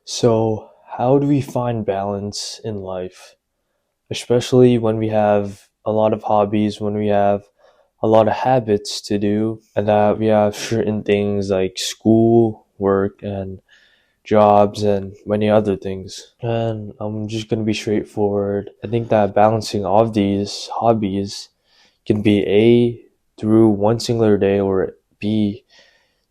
So, how do we find balance in life? Especially when we have a lot of hobbies, when we have a lot of habits to do, and that we have certain things like school, work, and jobs, and many other things. And I'm just gonna be straightforward. I think that balancing all of these hobbies can be A, through one singular day, or B,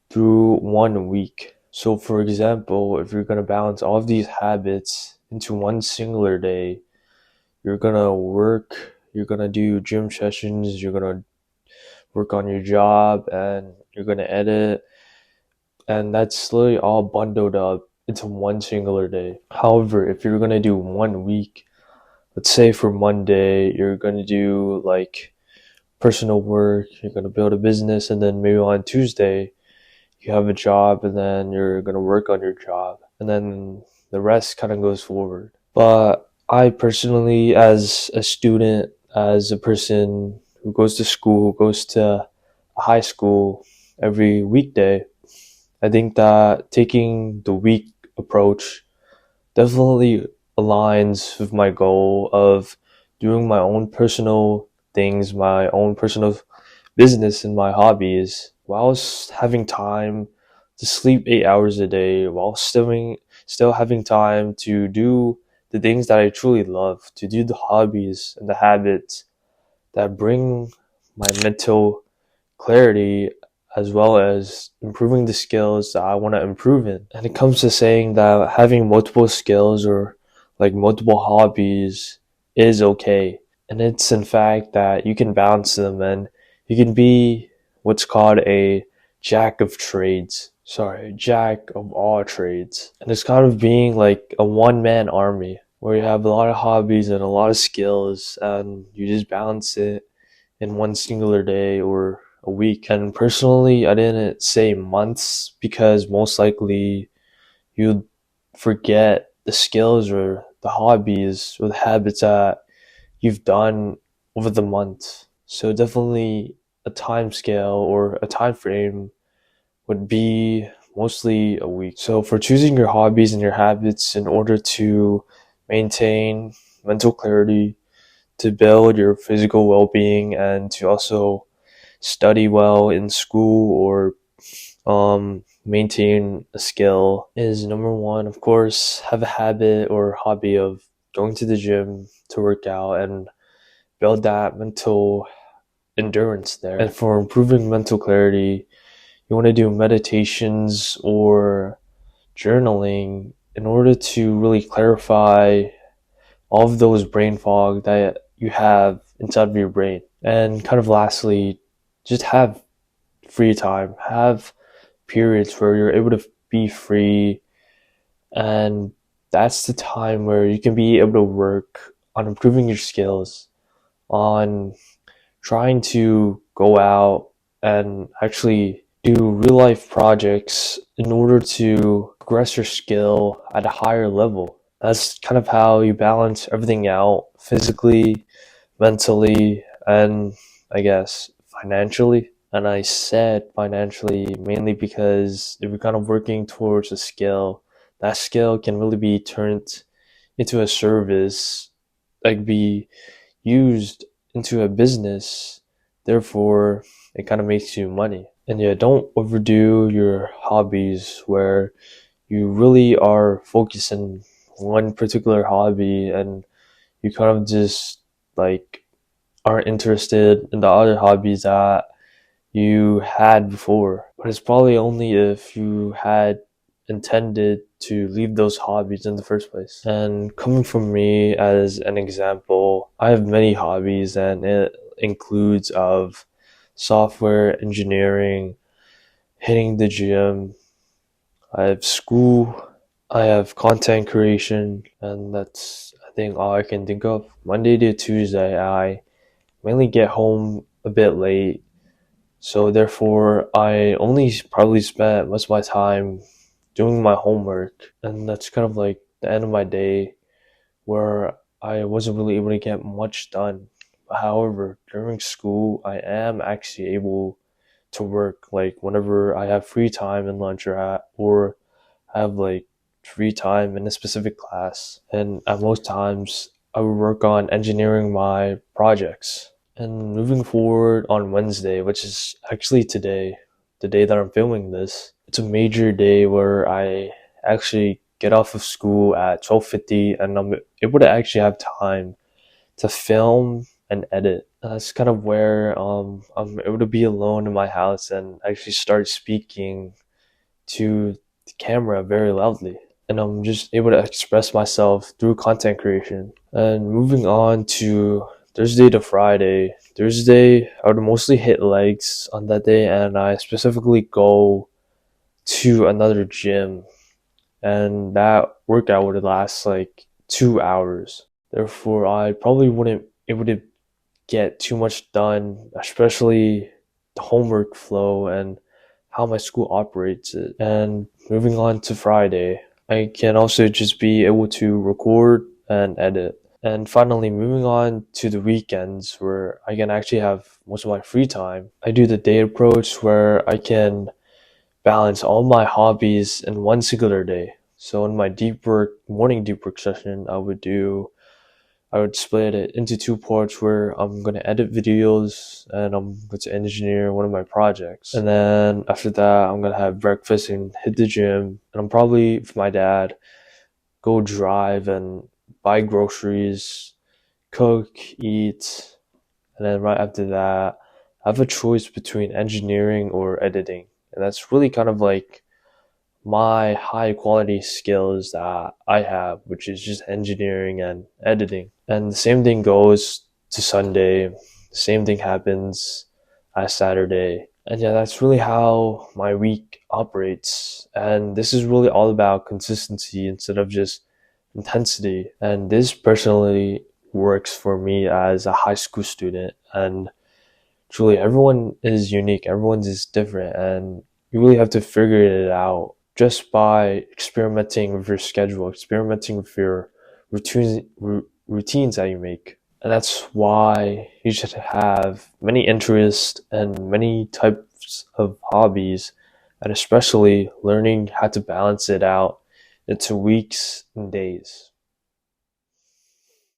through 1 week. So, for example, if you're going to balance all of these habits into one singular day, you're going to work, you're going to do gym sessions, you're going to work on your job, and you're going to edit. And that's literally all bundled up into one singular day. However, if you're going to do 1 week, let's say for Monday, you're going to do like personal work, you're going to build a business, and then maybe on Tuesday, you have a job and then you're going to work on your job and then the rest kind of goes forward. But I personally, as a student, as a person who goes to school, who goes to a high school every weekday, I think that taking the week approach definitely aligns with my goal of doing my own personal things, my own personal business and my hobbies while having time to sleep 8 hours a day, while still having time to do the things that I truly love, to do the hobbies and the habits that bring my mental clarity as well as improving the skills that I want to improve in. And it comes to saying that having multiple skills or like multiple hobbies is okay. And it's in fact that you can balance them and you can be what's called a jack of trades. Sorry, jack of all trades. And it's kind of being like a one man army where you have a lot of hobbies and a lot of skills and you just balance it in one singular day or a week. And personally, I didn't say months because most likely you'd forget the skills or the hobbies or the habits that you've done over the month. So definitely a time scale or a time frame would be mostly a week. So for choosing your hobbies and your habits in order to maintain mental clarity, to build your physical well-being, and to also study well in school or maintain a skill is number one, of course, have a habit or hobby of going to the gym to work out and build that mental endurance there. And for improving mental clarity, you want to do meditations or journaling in order to really clarify all of those brain fog that you have inside of your brain. And kind of lastly, just have free time, have periods where you're able to be free, and that's the time where you can be able to work on improving your skills, on trying to go out and actually do real life projects in order to progress your skill at a higher level. That's kind of how you balance everything out physically, mentally, and I guess financially. And I said financially mainly because if you're kind of working towards a skill, that skill can really be turned into a service, like be used into a business. Therefore, it kind of makes you money. And yeah, don't overdo your hobbies where you really are focusing one particular hobby and you kind of just like aren't interested in the other hobbies that you had before. But it's probably only if you had intended to leave those hobbies in the first place. And coming from me as an example, I have many hobbies and it includes of software engineering, hitting the gym, I have school, I have content creation, and that's I think all I can think of. Monday to Tuesday, I mainly get home a bit late, so therefore I only probably spent most of my time doing my homework, and that's kind of like the end of my day where I wasn't really able to get much done. However, during school, I am actually able to work like whenever I have free time and lunch or have like free time in a specific class. And at most times, I would work on engineering my projects. And moving forward on Wednesday, which is actually today, the day that I'm filming this, it's a major day where I actually get off of school at 12:50 and I'm able to actually have time to film and edit. That's kind of where I'm able to be alone in my house and actually start speaking to the camera very loudly. And I'm just able to express myself through content creation. And moving on to Thursday to Friday. Thursday, I would mostly hit legs on that day, and I specifically go to another gym, and that workout would last like 2 hours. Therefore, I probably wouldn't able to get too much done, especially the homework flow and how my school operates it. And moving on to Friday, I can also just be able to record and edit. And finally, moving on to the weekends where I can actually have most of my free time, I do the day approach where I can balance all my hobbies in one singular day. So in my morning deep work session, I would split it into two parts where I'm going to edit videos and I'm going to engineer one of my projects. And then after that, I'm going to have breakfast and hit the gym. And I'm probably, with my dad, go drive and buy groceries, cook, eat. And then right after that, I have a choice between engineering or editing. And that's really kind of like my high quality skills that I have, which is just engineering and editing. And the same thing goes to Sunday. The same thing happens at Saturday. And yeah, that's really how my week operates. And this is really all about consistency instead of just intensity. And this personally works for me as a high school student. And truly, everyone is unique, everyone is different, and you really have to figure it out just by experimenting with your schedule, experimenting with your routines that you make. And that's why you should have many interests and many types of hobbies, and especially learning how to balance it out into weeks and days.